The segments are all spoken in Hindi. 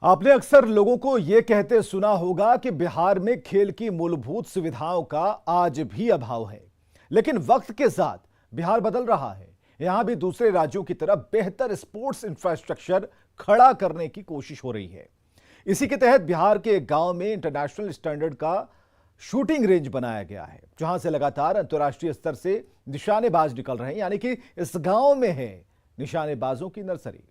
आपने अक्सर लोगों को यह कहते सुना होगा कि बिहार में खेल की मूलभूत सुविधाओं का आज भी अभाव है। लेकिन वक्त के साथ बिहार बदल रहा है। यहां भी दूसरे राज्यों की तरह बेहतर स्पोर्ट्स इंफ्रास्ट्रक्चर खड़ा करने की कोशिश हो रही है। इसी के तहत बिहार के एक गांव में इंटरनेशनल स्टैंडर्ड का शूटिंग रेंज बनाया गया है, जहां से लगातार अंतर्राष्ट्रीय स्तर से निशानेबाज निकल रहे हैं। यानी कि इस गांव में है निशानेबाजों की नर्सरी।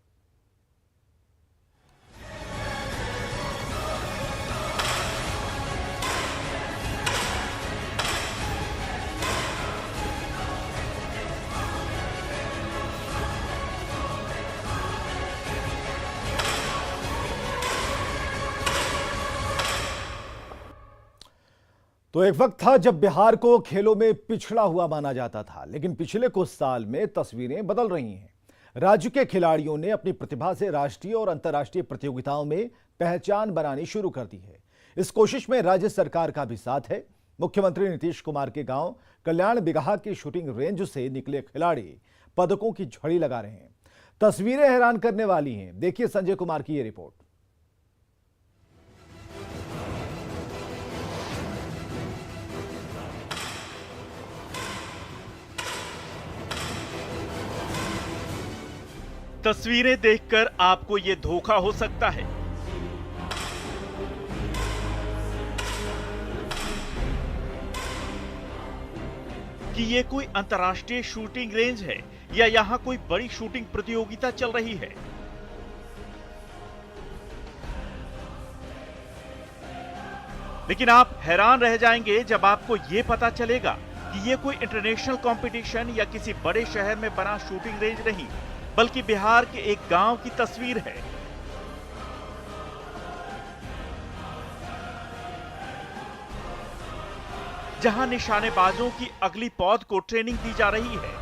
तो एक वक्त था जब बिहार को खेलों में पिछड़ा हुआ माना जाता था, लेकिन पिछले कुछ साल में तस्वीरें बदल रही हैं। राज्य के खिलाड़ियों ने अपनी प्रतिभा से राष्ट्रीय और अंतर्राष्ट्रीय प्रतियोगिताओं में पहचान बनानी शुरू कर दी है। इस कोशिश में राज्य सरकार का भी साथ है। मुख्यमंत्री नीतीश कुमार के गांव कल्याण बिगहा की शूटिंग रेंज से निकले खिलाड़ी पदकों की झड़ी लगा रहे हैं। तस्वीरें हैरान करने वाली हैं। देखिए संजय कुमार की यह रिपोर्ट। तस्वीरें देखकर आपको ये धोखा हो सकता है कि ये कोई अंतर्राष्ट्रीय शूटिंग रेंज है या यहां कोई बड़ी शूटिंग प्रतियोगिता चल रही है। लेकिन आप हैरान रह जाएंगे जब आपको ये पता चलेगा कि ये कोई इंटरनेशनल कंपटीशन या किसी बड़े शहर में बना शूटिंग रेंज नहीं, बल्कि बिहार के एक गांव की तस्वीर है। जहां निशानेबाजों की अगली पौध को ट्रेनिंग दी जा रही है।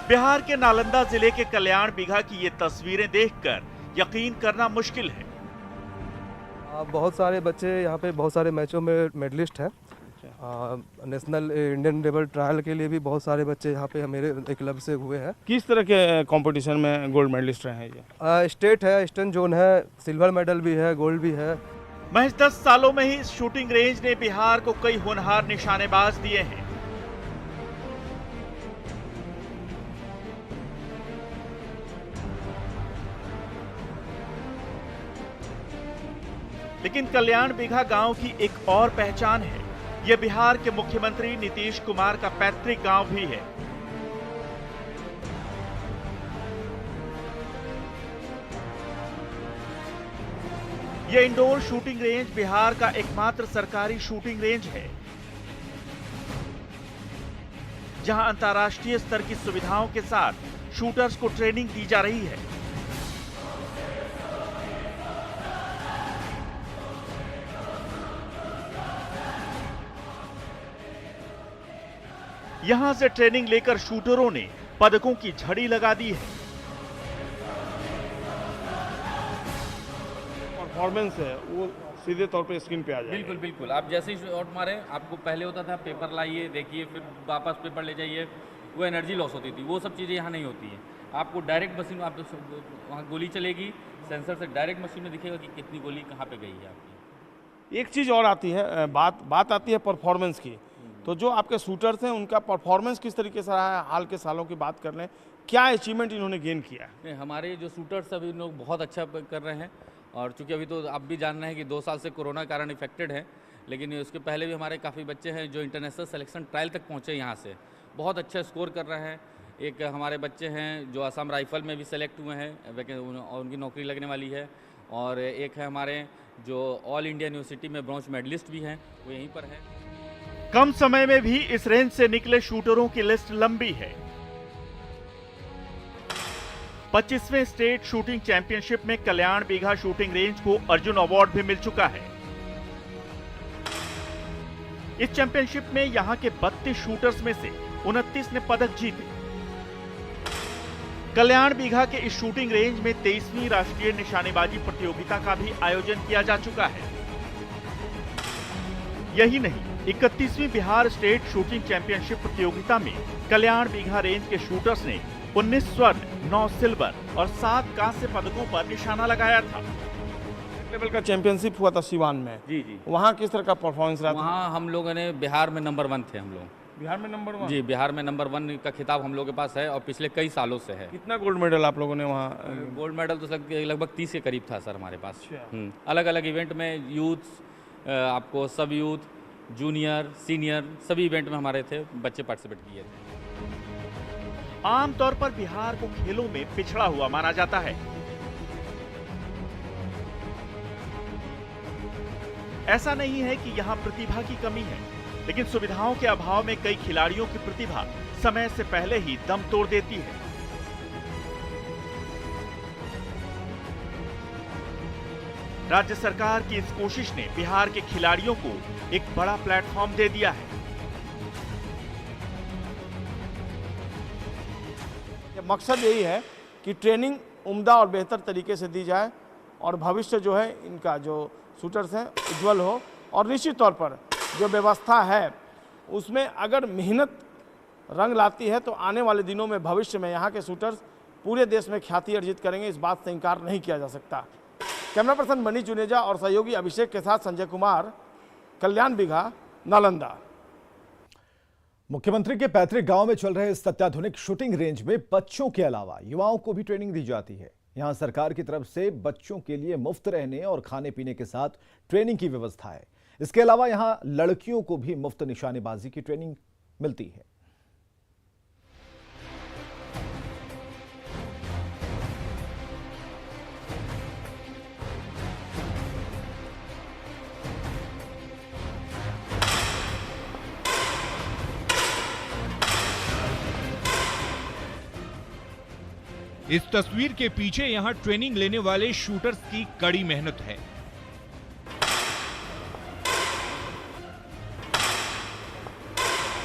बिहार के नालंदा जिले के कल्याण बिगहा की ये तस्वीरें देखकर यकीन करना मुश्किल है। बहुत सारे बच्चे यहाँ पे बहुत सारे मैचों में मेडलिस्ट हैं। नेशनल इंडियन लेवल ट्रायल के लिए भी बहुत सारे बच्चे यहाँ पे मेरे क्लब से हुए हैं। किस तरह के कंपटीशन में गोल्ड मेडलिस्ट रहे हैं ये? स्टेट है, ईस्टर्न जोन है, सिल्वर मेडल भी है, गोल्ड भी है। महज 10 सालों में ही इस शूटिंग रेंज ने बिहार को कई होनहार निशानेबाज दिए हैं। लेकिन कल्याण बिगहा गांव की एक और पहचान है। यह बिहार के मुख्यमंत्री नीतीश कुमार का पैतृक गांव भी है। यह इंडोर शूटिंग रेंज बिहार का एकमात्र सरकारी शूटिंग रेंज है, जहां अंतर्राष्ट्रीय स्तर की सुविधाओं के साथ शूटर्स को ट्रेनिंग दी जा रही है। यहां से ट्रेनिंग लेकर शूटरों ने पदकों की झड़ी लगा दी है। परफॉर्मेंस है वो सीधे तौर पे स्क्रीन पे आ जाएगा। बिल्कुल बिल्कुल, आप जैसे ही शॉट मारे, आपको पहले होता था पेपर लाइए, देखिए, फिर वापस पेपर ले जाइए, वो एनर्जी लॉस होती थी। वो सब चीज़ें यहाँ नहीं होती हैं। आपको डायरेक्ट मशीन, आप वहाँ गोली चलेगी, सेंसर से डायरेक्ट मशीन में दिखेगा कि कितनी गोली कहाँ पे गई है आपकी। एक चीज़ और आती है, बात आती है परफॉर्मेंस की। तो जो आपके शूटर्स हैं उनका परफॉर्मेंस किस तरीके से रहा है? हाल के सालों की बात कर लें, क्या अचीवमेंट इन्होंने गेन किया है? हमारे जो शूटर्स अभी लोग बहुत अच्छा कर रहे हैं। और चूंकि अभी तो आप भी जान रहे हैं कि 2 साल से कोरोना कारण इफेक्टेड है, लेकिन उसके पहले भी हमारे काफ़ी बच्चे हैं जो इंटरनेशनल सिलेक्शन ट्रायल तक पहुँचे यहाँ से, बहुत अच्छा स्कोर कर रहे हैं। एक हमारे बच्चे हैं जो असम राइफल में भी सेलेक्ट हुए हैं और उनकी नौकरी लगने वाली है। और एक है हमारे जो ऑल इंडिया यूनिवर्सिटी में ब्रॉन्ज मेडलिस्ट भी हैं, वो यहीं पर है। कम समय में भी इस रेंज से निकले शूटरों की लिस्ट लंबी है। 25वें स्टेट शूटिंग चैंपियनशिप में कल्याण बिगहा शूटिंग रेंज को अर्जुन अवार्ड भी मिल चुका है। इस चैंपियनशिप में यहां के 32 शूटर्स में से 29 ने पदक जीते। कल्याण बिगहा के इस शूटिंग रेंज में 23वीं राष्ट्रीय निशानेबाजी प्रतियोगिता का भी आयोजन किया जा चुका है। यही नहीं, 31वीं बिहार स्टेट शूटिंग चैंपियनशिप प्रतियोगिता में कल्याण बिगहा रेंज के शूटर्स ने 19 स्वर्ण, 9 सिल्वर और 7 कांस्य पदकों पर निशाना लगाया था। लेवल का चैंपियनशिप हुआ था सिवान में, जी वहाँ किस तरह का परफॉर्मेंस रहा था? वहाँ हम लोगों ने बिहार में नंबर 1 थे हम लोग। बिहार में नंबर 1? जी, बिहार में नंबर 1 का खिताब हम लोग के पास है और पिछले कई सालों से है। कितना गोल्ड मेडल आप लोगों ने वहाँ? गोल्ड मेडल तो लगभग 30 के करीब था सर हमारे पास। अच्छा। अलग अलग इवेंट में यूथ, आपको सब यूथ, जूनियर, सीनियर सभी इवेंट में हमारे थे, बच्चे पार्टिसिपेट किए थे। आमतौर पर बिहार को खेलों में पिछड़ा हुआ माना जाता है। ऐसा नहीं है कि यहाँ प्रतिभा की कमी है, लेकिन सुविधाओं के अभाव में कई खिलाड़ियों की प्रतिभा समय से पहले ही दम तोड़ देती है। राज्य सरकार की इस कोशिश ने बिहार के खिलाड़ियों को एक बड़ा प्लेटफॉर्म दे दिया है। मकसद यही है कि ट्रेनिंग उम्दा और बेहतर तरीके से दी जाए और भविष्य जो है इनका जो शूटर्स हैं उज्जवल हो। और निश्चित तौर पर जो व्यवस्था है उसमें अगर मेहनत रंग लाती है तो आने वाले दिनों में भविष्य में यहाँ के शूटर्स पूरे देश में ख्याति अर्जित करेंगे, इस बात से इनकार नहीं किया जा सकता। कैमरा पर्सन मनी जुनेजा और सहयोगी अभिषेक के साथ संजय कुमार, कल्याण बिघा, नालंदा। मुख्यमंत्री के पैतृक गांव में चल रहे इस अत्याधुनिक शूटिंग रेंज में बच्चों के अलावा युवाओं को भी ट्रेनिंग दी जाती है। यहां सरकार की तरफ से बच्चों के लिए मुफ्त रहने और खाने पीने के साथ ट्रेनिंग की व्यवस्था है। इसके अलावा यहां लड़कियों को भी मुफ्त निशानेबाजी की ट्रेनिंग मिलती है। इस तस्वीर के पीछे यहां ट्रेनिंग लेने वाले शूटर्स की कड़ी मेहनत है।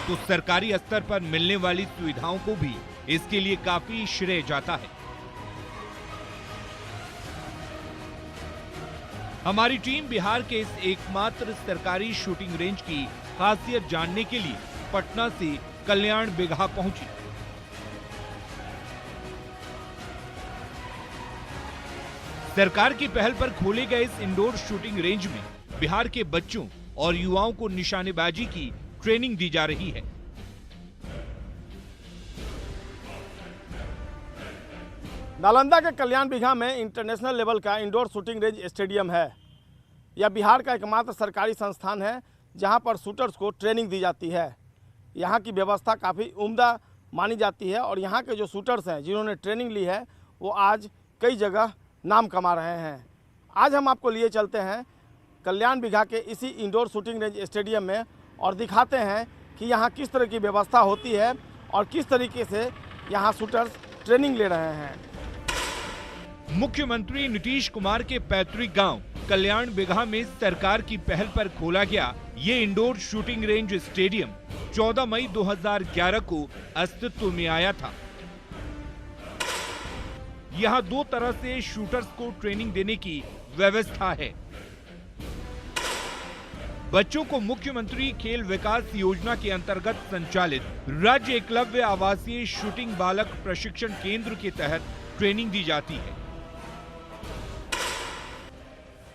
तो सरकारी स्तर पर मिलने वाली सुविधाओं को भी इसके लिए काफी श्रेय जाता है। हमारी टीम बिहार के इस एकमात्र सरकारी शूटिंग रेंज की खासियत जानने के लिए पटना से कल्याण बिघा पहुंची। सरकार की पहल पर खोले गए इस इंडोर शूटिंग रेंज में बिहार के बच्चों और युवाओं को निशानेबाजी की ट्रेनिंग दी जा रही है। नालंदा के कल्याण बिघा में इंटरनेशनल लेवल का इंडोर शूटिंग रेंज स्टेडियम है। यह बिहार का एकमात्र सरकारी संस्थान है जहां पर शूटर्स को ट्रेनिंग दी जाती है। यहां की व्यवस्था काफ़ी उम्दा मानी जाती है और यहां के जो शूटर्स हैं जिन्होंने ट्रेनिंग ली है वो आज कई जगह नाम कमा रहे हैं। आज हम आपको लिए चलते हैं कल्याण बिघा के इसी इंडोर शूटिंग रेंज स्टेडियम में और दिखाते हैं कि यहाँ किस तरह की व्यवस्था होती है और किस तरीके से यहाँ शूटर्स ट्रेनिंग ले रहे हैं। मुख्यमंत्री नीतीश कुमार के पैतृक गांव कल्याण बिघा में सरकार की पहल पर खोला गया ये इंडोर शूटिंग रेंज स्टेडियम 14 मई 2011 को अस्तित्व में आया था। यहाँ 2 तरह से शूटर्स को ट्रेनिंग देने की व्यवस्था है। बच्चों को मुख्यमंत्री खेल विकास योजना के अंतर्गत संचालित राज्य एकलव्य आवासीय शूटिंग बालक प्रशिक्षण केंद्र के तहत ट्रेनिंग दी जाती है,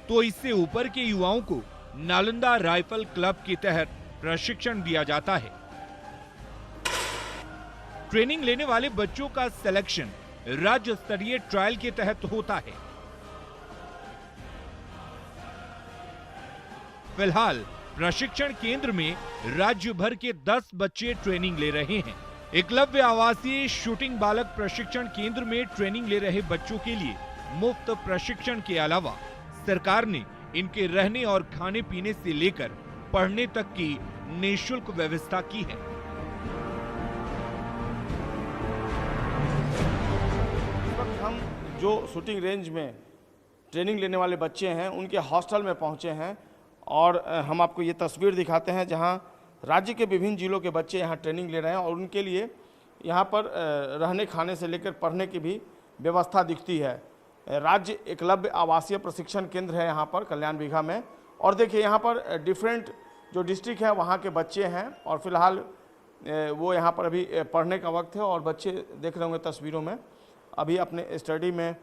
तो इससे ऊपर के युवाओं को नालंदा राइफल क्लब के तहत प्रशिक्षण दिया जाता है। ट्रेनिंग लेने वाले बच्चों का सिलेक्शन राज्य स्तरीय ट्रायल के तहत होता है। फिलहाल प्रशिक्षण केंद्र में राज्य भर के 10 बच्चे ट्रेनिंग ले रहे हैं। एकलव्य आवासीय शूटिंग बालक प्रशिक्षण केंद्र में ट्रेनिंग ले रहे बच्चों के लिए मुफ्त प्रशिक्षण के अलावा सरकार ने इनके रहने और खाने पीने से लेकर पढ़ने तक की निःशुल्क व्यवस्था की है। हम जो शूटिंग रेंज में ट्रेनिंग लेने वाले बच्चे हैं उनके हॉस्टल में पहुंचे हैं और हम आपको ये तस्वीर दिखाते हैं जहां राज्य के विभिन्न जिलों के बच्चे यहां ट्रेनिंग ले रहे हैं और उनके लिए यहां पर रहने खाने से लेकर पढ़ने की भी व्यवस्था दिखती है। राज्य एकलव्य आवासीय प्रशिक्षण केंद्र है यहाँ पर कल्याण बिघा में। और देखिए यहाँ पर डिफरेंट जो डिस्ट्रिक्ट है वहाँ के बच्चे हैं और फिलहाल वो यहाँ पर अभी पढ़ने का वक्त है और बच्चे देख रहे होंगे तस्वीरों में अभी अपने स्टडी में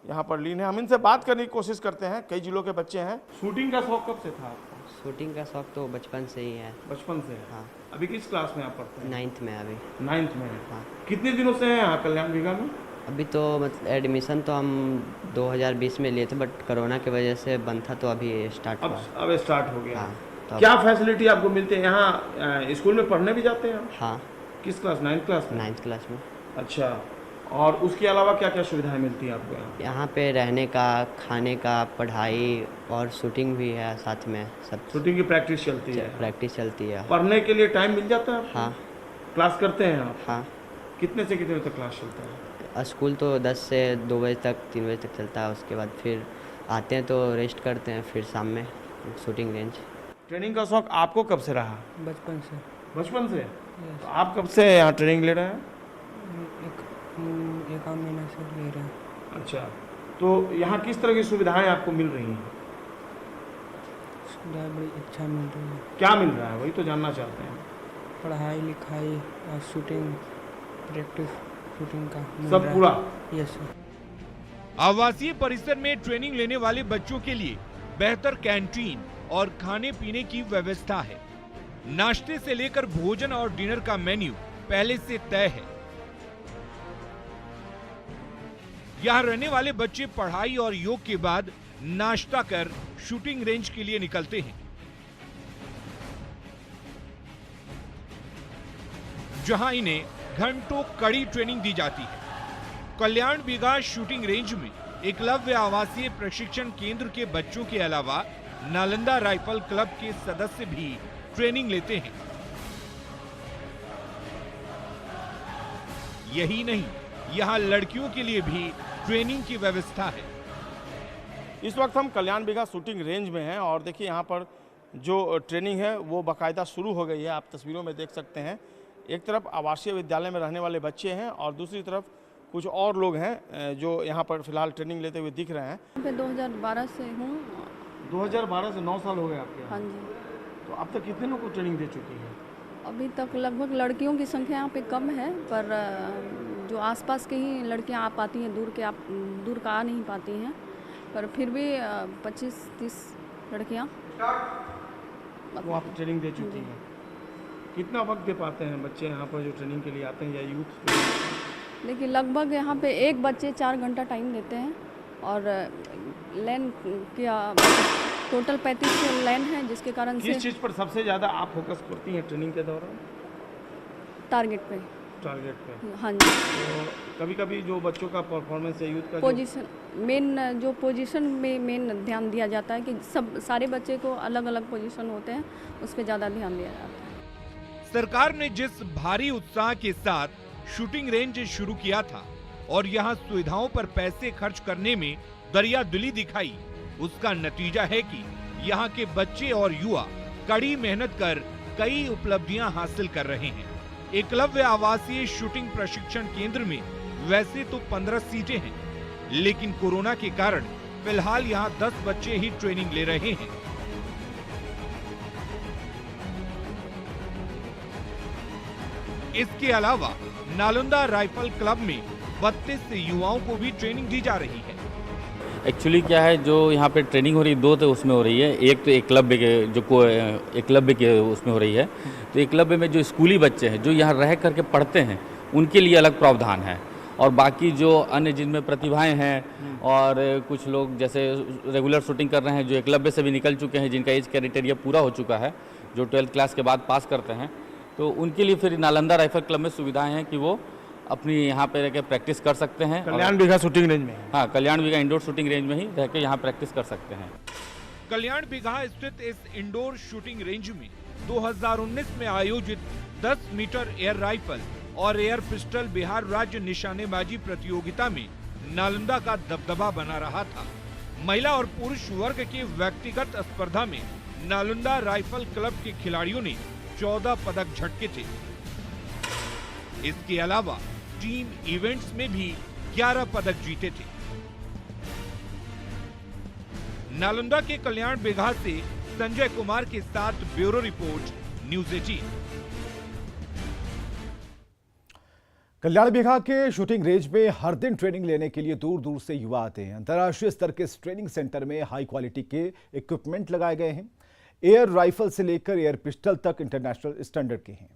यहाँ पर लीन है। हम इनसे बात करने की कोशिश करते हैं, कई जिलों के बच्चे हैं। शूटिंग का शौक कब से था आपको? शूटिंग का शौक तो बचपन से ही है। बचपन से? हाँ। अभी किस क्लास में आप पढ़ते हैं? 9th में अभी। 9th में? हाँ। कितने दिनों से हैं यहाँ कल्याण बीघा में? अभी तो मतलब एडमिशन तो हम 2020 में लिए थे, बट कोरोना की वजह से बंद था, तो अभी स्टार्ट हुआ। अब स्टार्ट हो गया। हाँ, तो क्या फैसिलिटी आपको मिलती है यहाँ? स्कूल में पढ़ने भी जाते हैं? हाँ। किस क्लास? 9th क्लास में? 9th क्लास में। अच्छा, और उसके अलावा क्या क्या सुविधाएं मिलती हैं आपको यहाँ? यहाँ पे रहने का, खाने का, पढ़ाई और शूटिंग भी है साथ में। सब शूटिंग की प्रैक्टिस चलती है? प्रैक्टिस चलती है। पढ़ने के लिए टाइम मिल जाता है आपको? हाँ। क्लास करते हैं आप? हाँ। कितने से कितने तक क्लास चलता है? स्कूल तो 10 से 2 बजे तक, 3 बजे तक चलता है। उसके बाद फिर आते हैं तो रेस्ट करते हैं, फिर शाम में शूटिंग रेंज। ट्रेनिंग का शौक आपको कब से रहा? बचपन से। बचपन से? तो आप कब से यहाँ ट्रेनिंग ले रहे हैं? एक आध महीने से ले रहे हैं। अच्छा, तो यहाँ किस तरह की सुविधाएं आपको मिल रही हैं? सुविधा बड़ी अच्छा मिल रही है। क्या मिल रहा है वही तो जानना चाहते हैं। पढ़ाई लिखाई और शूटिंग प्रैक्टिस शूटिंग का मिल सब रहा है। पूरा? Yes sir. आवासीय परिसर में ट्रेनिंग लेने वाले बच्चों के लिए बेहतर कैंटीन और खाने पीने की व्यवस्था है। नाश्ते से लेकर भोजन और डिनर का मेन्यू पहले से तय है। यहाँ रहने वाले बच्चे पढ़ाई और योग के बाद नाश्ता कर शूटिंग रेंज के लिए निकलते हैं, जहां इन्हें घंटों कड़ी ट्रेनिंग दी जाती है। कल्याण बीघा शूटिंग रेंज में एकलव्य आवासीय प्रशिक्षण केंद्र के बच्चों के अलावा नालंदा राइफल क्लब के सदस्य भी ट्रेनिंग लेते हैं। यही नहीं, यहाँ लड़कियों के लिए भी ट्रेनिंग की व्यवस्था है। इस वक्त हम कल्याण बीघा शूटिंग रेंज में हैं और देखिए यहाँ पर जो ट्रेनिंग है वो बाकायदा शुरू हो गई है। आप तस्वीरों में देख सकते हैं, एक तरफ आवासीय विद्यालय में रहने वाले बच्चे हैं और दूसरी तरफ कुछ और लोग हैं जो यहाँ पर फिलहाल ट्रेनिंग लेते हुए दिख रहे हैं। मैं 2012 से हूँ। 2012 से 9 साल हो गए आपके? हाँ जी। तो अब तक कितने लोग को ट्रेनिंग दे चुकी है? अभी तक लगभग लड़कियों की संख्या यहाँ पे कम है, पर जो आसपास के ही लड़कियाँ आ पाती हैं, दूर का आ नहीं पाती हैं, पर फिर भी 25-30 लड़कियाँ वो आप ट्रेनिंग दे चुकी हैं। कितना वक्त दे पाते हैं बच्चे यहाँ पर जो ट्रेनिंग के लिए आते हैं या यूथ? देखिए लगभग यहाँ पे एक बच्चे 4 घंटा टाइम देते हैं और लेन क्या टोटल 35 लेन है, जिसके कारण से किस चीज़ पर सबसे ज़्यादा आप फोकस करती हैं ट्रेनिंग के दौरान? टारगेट पे। हाँ जी। तो कभी कभी जो बच्चों का परफॉर्मेंस है, यूथ का पोजीशन मेन जो पोजीशन में मेन ध्यान दिया जाता है कि सब सारे बच्चे को अलग अलग पोजीशन होते हैं, उस पर ज़्यादा ध्यान दिया जाता है। सरकार ने जिस भारी उत्साह के साथ शूटिंग रेंज शुरू किया था और यहाँ सुविधाओं पर पैसे खर्च करने में दरियादिली दिखाई, उसका नतीजा है कि यहाँ के बच्चे और युवा कड़ी मेहनत कर कई उपलब्धियां हासिल कर रहे हैं। एकलव्य आवासीय शूटिंग प्रशिक्षण केंद्र में वैसे तो 15 सीटें हैं, लेकिन कोरोना के कारण फिलहाल यहाँ 10 बच्चे ही ट्रेनिंग ले रहे हैं। इसके अलावा नालंदा राइफल क्लब में 32 युवाओं को भी ट्रेनिंग दी जा रही है। एक्चुअली क्या है, जो यहाँ पे ट्रेनिंग हो रही है, 2 तो उसमें हो रही है। एक तो एकलव्य के एकलव्य के उसमें हो रही है। तो एकलव्य में जो स्कूली बच्चे हैं जो यहाँ रह करके पढ़ते हैं, उनके लिए अलग प्रावधान है, और बाकी जो अन्य जिनमें प्रतिभाएं हैं और कुछ लोग जैसे रेगुलर शूटिंग कर रहे हैं, जो एकलव्य से भी निकल चुके हैं, जिनका एज क्राइटेरिया पूरा हो चुका है, जो 12th क्लास के बाद पास करते हैं, तो उनके लिए फिर नालंदा राइफल क्लब में सुविधाएं हैं कि वो अपनी यहाँ पे रह के प्रैक्टिस कर सकते हैं। कल्याण बीघा शूटिंग रेंज में? हाँ, कल्याण बीघा इंडोर शूटिंग रेंज में ही रह के यहाँ प्रैक्टिस कर सकते हैं। कल्याण बीघा स्थित इस इंडोर शूटिंग रेंज में 2019 में आयोजित 10 मीटर एयर राइफल और एयर पिस्टल बिहार राज्य निशानेबाजी प्रतियोगिता में नालंदा का दबदबा बना रहा था। महिला और पुरुष वर्ग के व्यक्तिगत स्पर्धा में नालंदा राइफल क्लब के खिलाड़ियों ने 14 पदक झटके थे। इसके अलावा टीम इवेंट्स में भी 11 पदक जीते थे। नालंदा के कल्याण बीघा से संजय कुमार के साथ ब्यूरो रिपोर्ट, न्यूज़ 18। कल्याण बिघा के शूटिंग रेंज में हर दिन ट्रेनिंग लेने के लिए दूर दूर से युवा आते हैं। अंतर्राष्ट्रीय स्तर के इस ट्रेनिंग सेंटर में हाई क्वालिटी के इक्विपमेंट लगाए गए हैं। एयर राइफल से लेकर एयर पिस्टल तक इंटरनेशनल स्टैंडर्ड के हैं।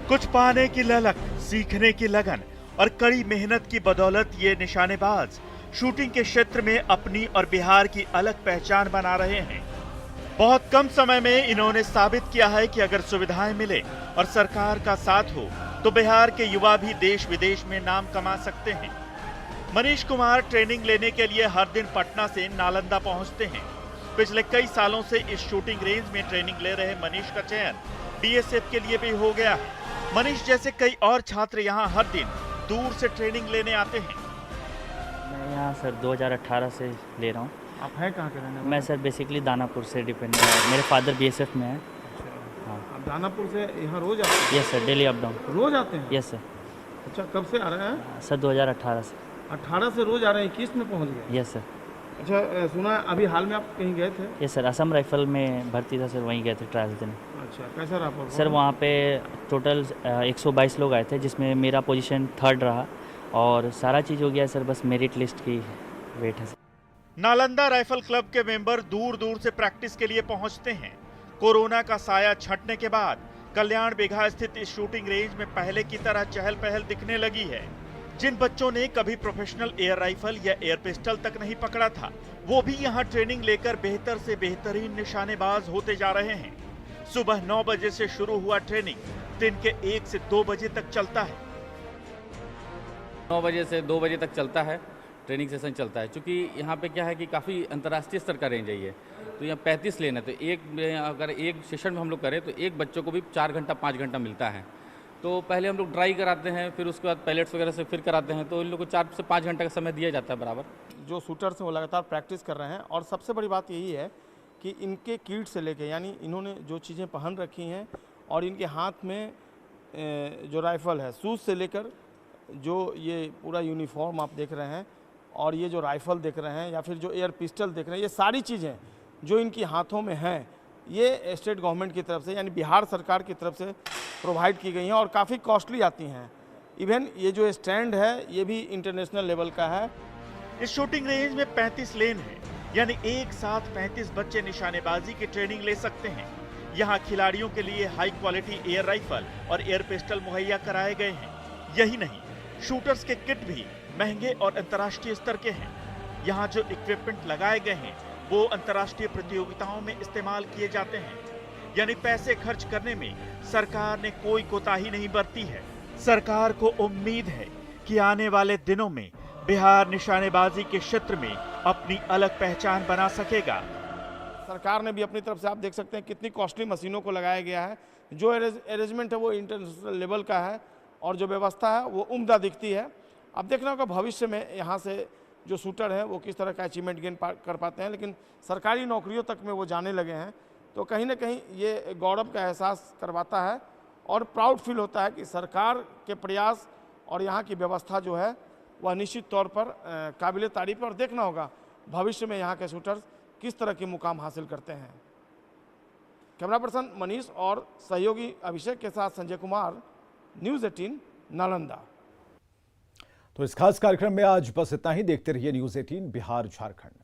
कुछ पाने की ललक, सीखने की लगन और कड़ी मेहनत की बदौलत ये निशानेबाज शूटिंग के क्षेत्र में अपनी और बिहार की अलग पहचान बना रहे हैं। बहुत कम समय में इन्होंने साबित किया है कि अगर सुविधाएं मिले और सरकार का साथ हो तो बिहार के युवा भी देश विदेश में नाम कमा सकते हैं। मनीष कुमार ट्रेनिंग लेने के लिए हर दिन पटना से नालंदा पहुंचते हैं। पिछले कई सालों से इस शूटिंग रेंज में ट्रेनिंग ले रहे मनीष का चयन बीएसएफ के लिए भी हो गया है। मनीष जैसे कई और छात्र यहाँ हर दिन दूर से ट्रेनिंग लेने आते हैं। मैं यहाँ सर 2018 से ले रहा हूँ। आप हैं कहाँ के रहने वाले? मैं सर बेसिकली दानापुर से डिपेंड मेरे फादर बीएसएफ में है। हाँ। आप दानापुर से यहाँ रोज आते हैं? Yes sir, daily up down. रोज आते हैं? Yes sir. अच्छा, कब से आ रहे हैं? सर 2018 से। 18 से रोज आ रहे हैं, 21 में पहुँच गए? Yes sir. अच्छा, सुना अभी हाल में आप कहीं गए थे? यस सर, असम राइफल में भर्ती था सर, वहीं गए थे ट्रायल देने। अच्छा, कैसा रहा? सर वहाँ पे टोटल 122 लोग आए थे, जिसमें मेरा पोजीशन 3rd रहा और सारा चीज़ हो गया सर, बस मेरिट लिस्ट की वेट है सर। नालंदा राइफल क्लब के मेंबर दूर दूर से प्रैक्टिस के लिए पहुंचते हैं। कोरोना का साया छटने के बाद कल्याण बिघा स्थित इस शूटिंग रेंज में पहले की तरह चहल पहल दिखने लगी है। जिन बच्चों ने कभी प्रोफेशनल एयर राइफल या एयर पिस्टल तक नहीं पकड़ा था, वो भी यहाँ ट्रेनिंग लेकर बेहतर से बेहतरीन निशानेबाज होते जा रहे हैं। सुबह 9 बजे से शुरू हुआ ट्रेनिंग दिन के 1 से 2 बजे तक चलता है। 9 बजे से 2 बजे तक चलता है, ट्रेनिंग सेशन चलता है। क्योंकि यहाँ पे क्या है कि काफ़ी अंतर्राष्ट्रीय स्तर का रेंज है ये, तो यहाँ 35 लेन है, तो अगर एक सेशन में हम लोग करें तो एक बच्चों को भी 4 घंटा 5 घंटा मिलता है। तो पहले हम लोग ड्राई कराते हैं, फिर उसके बाद पैलेट्स वगैरह से फिर कराते हैं, तो इन लोग को 4 से 5 घंटा का समय दिया जाता है बराबर। जो शूटर्स हैं वो लगातार प्रैक्टिस कर रहे हैं और सबसे बड़ी बात यही है कि इनके किट से लेके, यानी इन्होंने जो चीज़ें पहन रखी हैं और इनके हाथ में जो राइफ़ल है, शूज़ से लेकर जो ये पूरा यूनिफॉर्म आप देख रहे हैं और ये जो राइफ़ल देख रहे हैं या फिर जो एयर पिस्टल देख रहे हैं, ये सारी चीज़ें जो इनकी हाथों में हैं, ये स्टेट गवर्नमेंट की तरफ से यानी बिहार सरकार की तरफ से प्रोवाइड की गई हैं और काफ़ी कॉस्टली आती हैं। इवन ये जो स्टैंड है ये भी इंटरनेशनल लेवल का है। इस शूटिंग रेंज में 35 लेन है, यानी एक साथ 35 बच्चे निशानेबाजी की ट्रेनिंग ले सकते हैं। यहाँ खिलाड़ियों के लिए हाई क्वालिटी एयर राइफल और एयर पिस्टल मुहैया कराए गए हैं। यही नहीं, शूटर्स के किट भी महंगे और अंतर्राष्ट्रीय स्तर के हैं। यहाँ जो इक्विपमेंट लगाए गए हैं वो अंतर्राष्ट्रीय प्रतियोगिताओं में इस्तेमाल किए जाते हैं। यानी पैसे खर्च करने में सरकार ने कोई कोताही नहीं बरती है। सरकार को उम्मीद है कि आने वाले दिनों में बिहार निशानेबाजी के क्षेत्र में अपनी अलग पहचान बना सकेगा। सरकार ने भी अपनी तरफ से, आप देख सकते हैं कितनी कॉस्टली मशीनों को लगाया गया है। जो अरेंजमेंट है वो इंटरनेशनल लेवल का है और जो व्यवस्था है वो उम्दा दिखती है। अब देखना होगा भविष्य में यहाँ से जो शूटर हैं वो किस तरह का अचीवमेंट गेन कर पाते हैं, लेकिन सरकारी नौकरियों तक में वो जाने लगे हैं, तो कहीं ना कहीं ये गौरव का एहसास करवाता है और प्राउड फील होता है कि सरकार के प्रयास और यहाँ की व्यवस्था जो है वह निश्चित तौर पर काबिल तारीफ। और देखना होगा भविष्य में यहाँ के शूटर्स किस तरह के मुकाम हासिल करते हैं। कैमरा पर्सन मनीष और सहयोगी अभिषेक के साथ संजय कुमार, न्यूज़ 18 नालंदा। तो इस खास कार्यक्रम में आज बस इतना ही। देखते रहिए न्यूज़ 18 बिहार झारखंड।